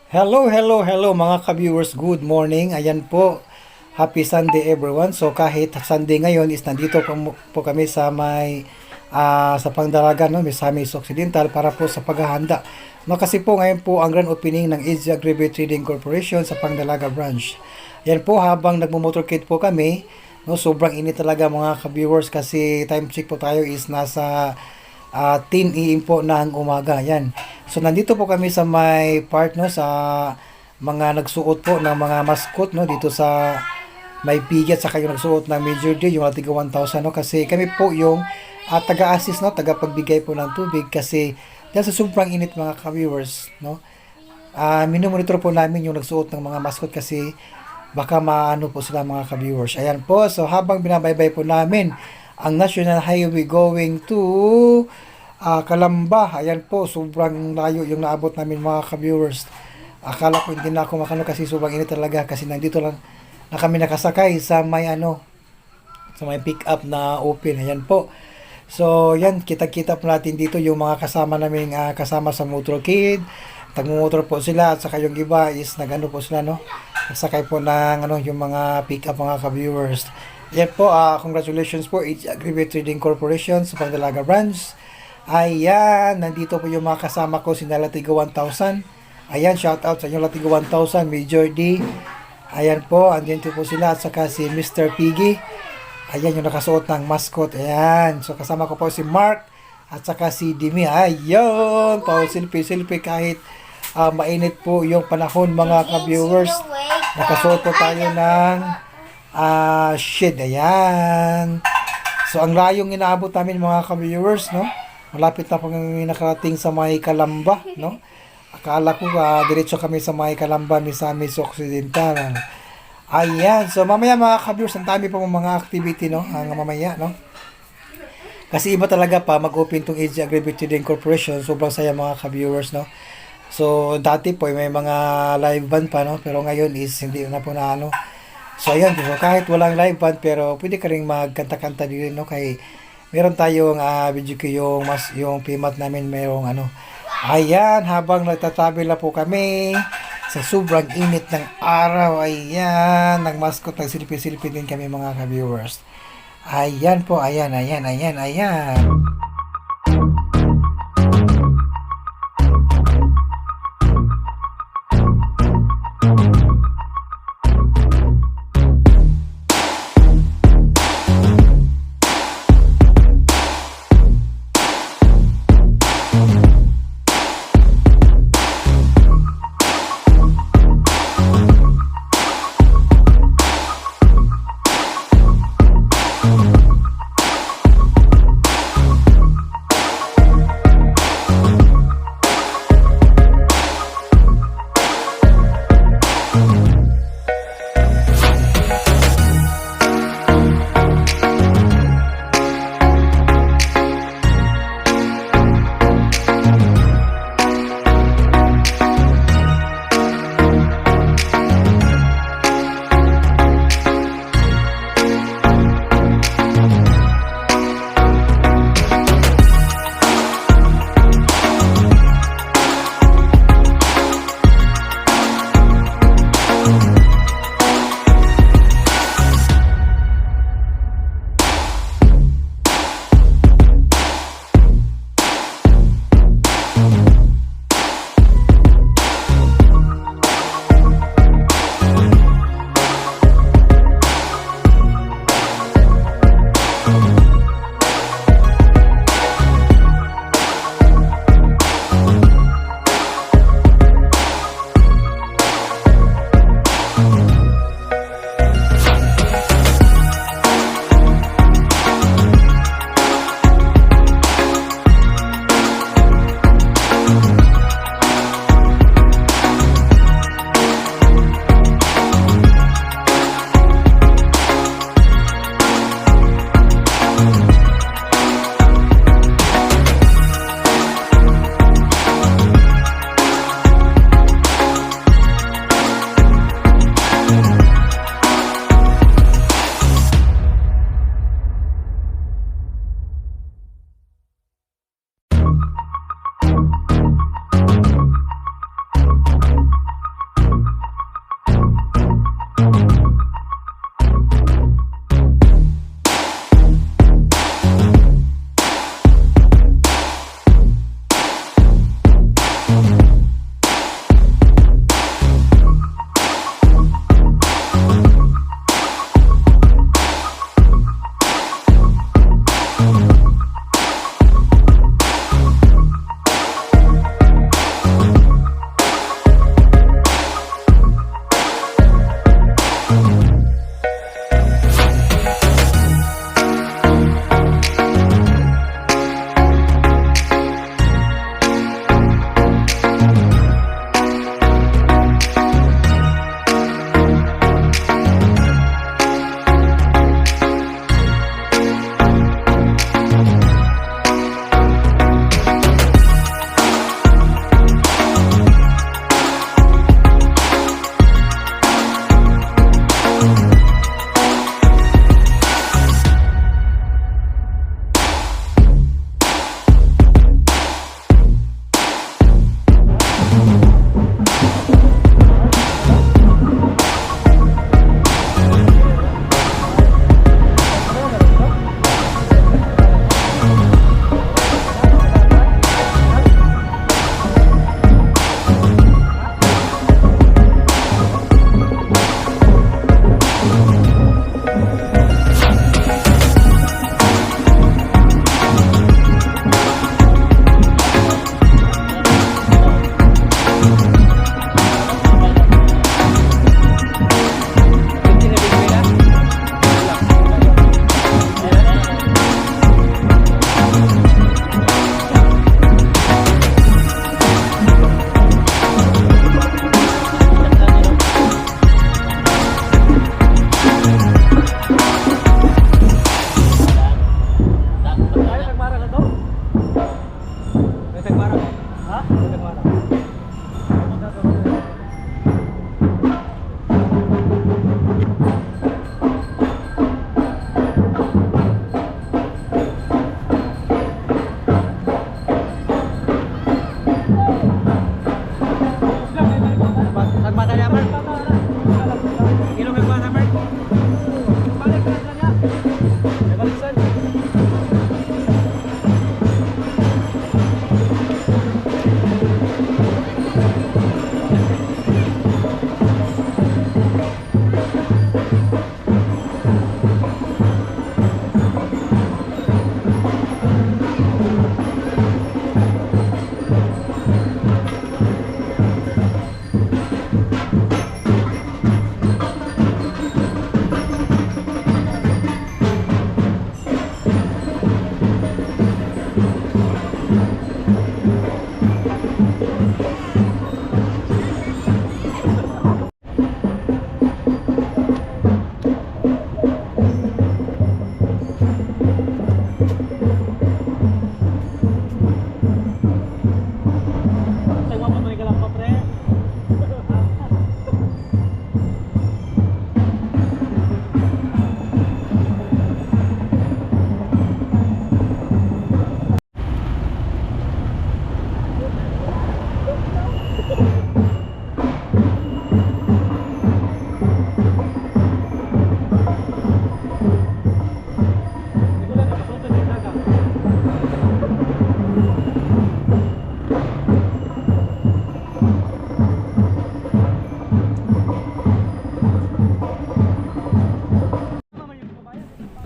Hello, hello, hello mga ka-viewers. Good morning. Ayan po. Happy Sunday everyone. So kahit Sunday ngayon is nandito po kami sa sa Pangdalaga, no, Misamis Occidental para po sa paghahanda. No, kasi po ngayon po ang grand opening ng Easy Agri Trading Corporation sa Pangdalaga branch. Ayan po, habang nagmo-motorcade po kami, no, sobrang init talaga mga ka-viewers kasi time check po tayo is nasa 10 AM po ng umaga. Yan. So nandito po kami sa may part, no, sa mga nagsuot po ng mga mascot, no, dito sa may pigat sa kayo nagsuot ng Major D, yung tiga 1,000, no, kasi kami po yung taga-assist, no, taga-pagbigay po ng tubig kasi dahil sa sobrang init mga ka-viewers, no. Minomonitor po namin yung nagsuot ng mga mascot kasi baka maano po sila mga ka-viewers. Ayan po, so habang binabaybay po namin ang National Highway going to Calamba. Ayan po, sobrang layo yung naabot namin mga ka-viewers. Akala ko hindi na ako makano kasi sobrang init talaga kasi nandito lang na kami nakasakay sa may sa may pick up na open. Ayan po. So, yan, kita-kita po natin dito yung mga kasama namin, kasama sa motorcade. Tagmumotor po sila at saka yung iba is nagano po sila, no? Sakay po ng yung mga pick up mga ka-viewers. Yan po, congratulations po Easy Agri Trading Corporation sa Pangdalaga branch. Ayan, nandito po yung mga kasama ko, si Latigo 1000. Ayan, shout out sa inyo Latigo 1000, Major D. Ayan po, andito po sila at saka si Mr. Piggy. Ayan yung nakasuot ng mascot. Ayan, so kasama ko po si Mark at saka si Dimi. Ayun, pa-selfie kahit mainit po yung panahon mga ka-viewers. Nakasuot po tayo ng shade. Ayan. So, ang layong inaabot namin mga ka-viewers, no? Malapit na po nakarating sa may Calamba, no? Akala ko diretso kami sa may Calamba, Misamis Occidental. Ayan. So, mamaya mga ka-viewers, ang dami po mga activity, no? Ang mamaya, no? Kasi iba talaga pa mag-open tong Easy Agri Trading Corporation. Sobrang saya mga ka-viewers, no? So, dati po may mga live band pa, no? Pero ngayon is hindi na po na ano. So, ayan. So, kahit walang live band, pero pwede ka rin magkanta-kanta din, no? Kay meron tayong video ko yung PMAT namin merong Ayan, habang nagtatabi na po kami sa sobrang init ng araw, ayan, nagmaskot, nagsilipin-silipin din kami mga ka-viewers. Ayan po, ayan.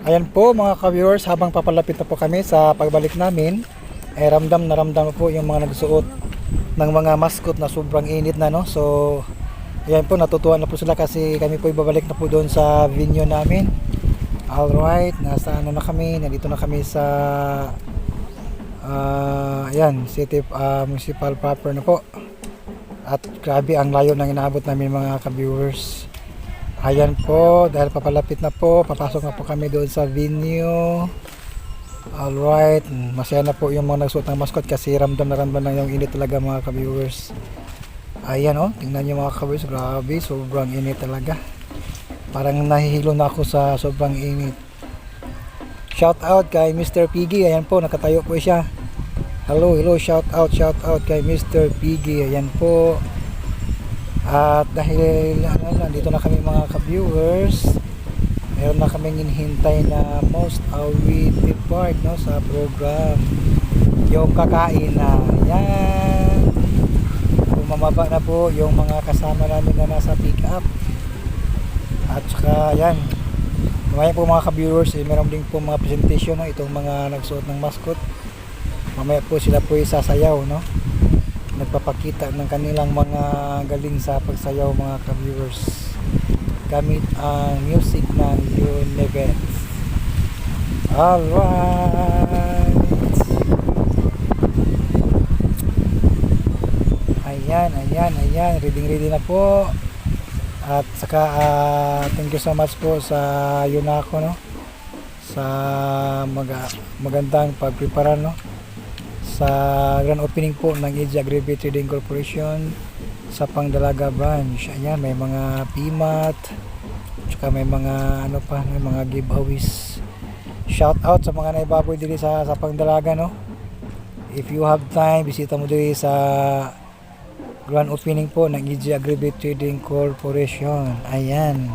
Ayan po mga ka-viewers, habang papalapit na po kami sa pagbalik namin, ay ramdam na ramdam po yung mga nagsuot ng mga mascot na sobrang init na, no. So ayan po, natutuwa na po sila kasi kami po ibabalik na po doon sa venue namin. Alright, nasa ano na kami, nandito na kami sa ayan, city municipal proper na po. At grabe ang layo ng inaabot namin mga ka-viewers. Ayan po, dahil papalapit na po, papasok na po kami doon sa venue. Alright, masaya na po yung mga nagsuot ng mascot kasi ramdam na yung init talaga mga ka-viewers. Ayan oh, tingnan nyo mga ka-viewers, grabe, sobrang init talaga. Parang nahihilo na ako sa sobrang init. Shout out kay Mr. Piggy, ayan po, nakatayo po siya. Hello, shout out kay Mr. Piggy, ayan po. At dahil nandito na kami mga ka-viewers, meron na kaming hinihintay na most awaited part, no, sa program, yung kakain na. Yan, bumababa na po yung mga kasama namin na nasa pick up. At saka yan, mamaya po mga ka-viewers, meron din po mga presentation, no, itong mga nagsuot ng mascot. Mamaya po sila po isasayaw, no, nagpapakita ng kanilang mga galing sa pagsayaw mga ka-viewers gamit ang music ng Univets. Alright, ayan, ready na po. At saka thank you so much po sa Yunako, no, sa magandang pagprepara, no, sa grand opening po ng EDGE Agri-Bait Trading Corporation sa Pangdalaga branch. Ayan, may mga PMAT, tsaka may mga ano pa, may mga giveaways. Shout out sa mga naibaboy dili sa Pangdalaga, no. If you have time, bisita mo dili sa grand opening po ng EDGE Agri-Bait Trading Corporation. Ayan.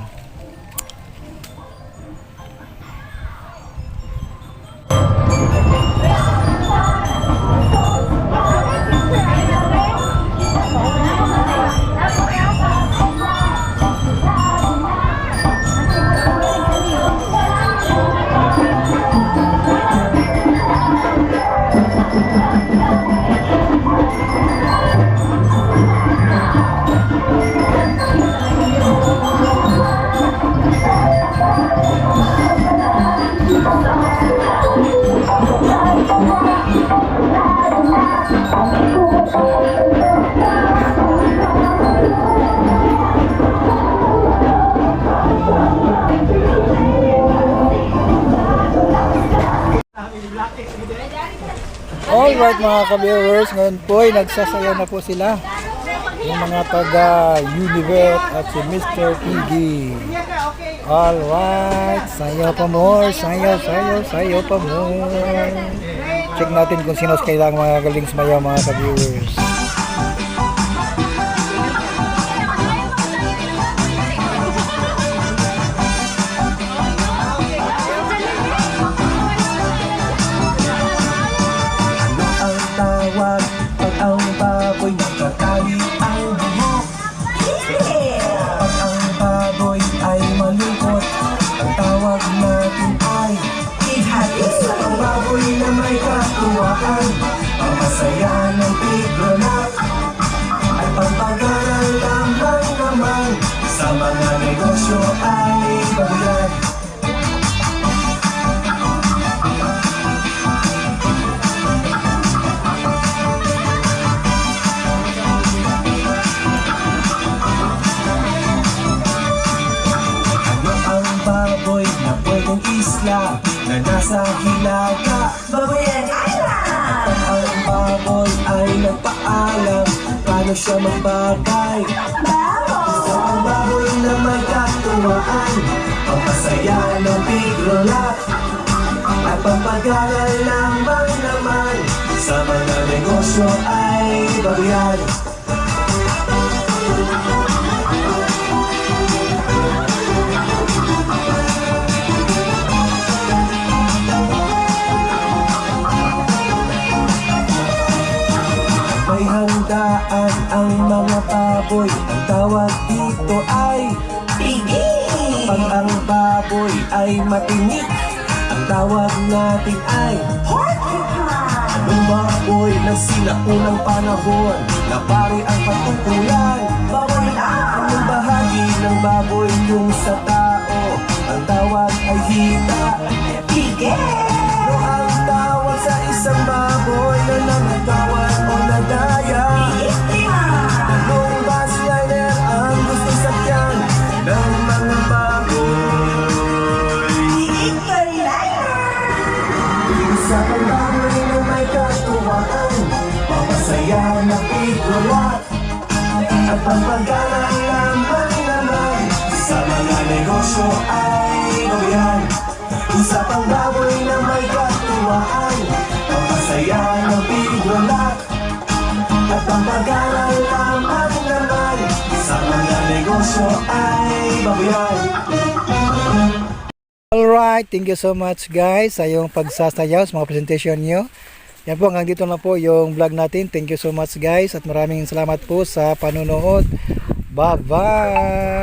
Alright mga ka-viewers, ngayon po ay nagsasayaw na po sila, yung mga taga Univet at si Mr. Piggy. Alright, sayaw pa more, sayaw pa more. Check natin kung sino kailangan mga galing sumayaw mga ka-viewers. Pag ang baboy nakatali ang buhok, pag ang baboy ay malungkot, ang tawag natin ay ihati. Ang baboy na may katuwaan, ang masaya ng tigronap, at pampagaral lamang naman sa mga negosyo ay bagyan. Isla na nasa hilaga, babayan island. At ang baboy ay nagpaalam paano siya magbagay. Ang baboy na may katuwaan, pampasaya ng biglola, at pampagaral lamang naman sa mga negosyo ay babayan. May handaan ang mga baboy, ang tawag dito ay Piggy. Pag ang baboy ay matinik, Ang tawag natin ay anong baboy na sinaunang panahon na pari ang patukulan? Baboy na! Anong bahagi ng baboy yung sa tao? Ang tawag ay hita. Ano ang tawag sa isang baboy na namatawan o nadaya? Anong basliner ang gusto sakyan ng mga baboy? Sa pagbaboy na may katuwaan, papasaya na ikulat at pampagana lamang naman sa mga negosyo ay doyan. Sa pagbaboy na may katuwaan, papasaya na ikulat at pampagana lamang naman sa mga negosyo ay baboyan. Alright, thank you so much guys sa yung pagsasayaw sa mga presentation nyo. Yan po, hanggang dito na po yung vlog natin. Thank you so much guys at maraming salamat po sa panunood. Bye-bye!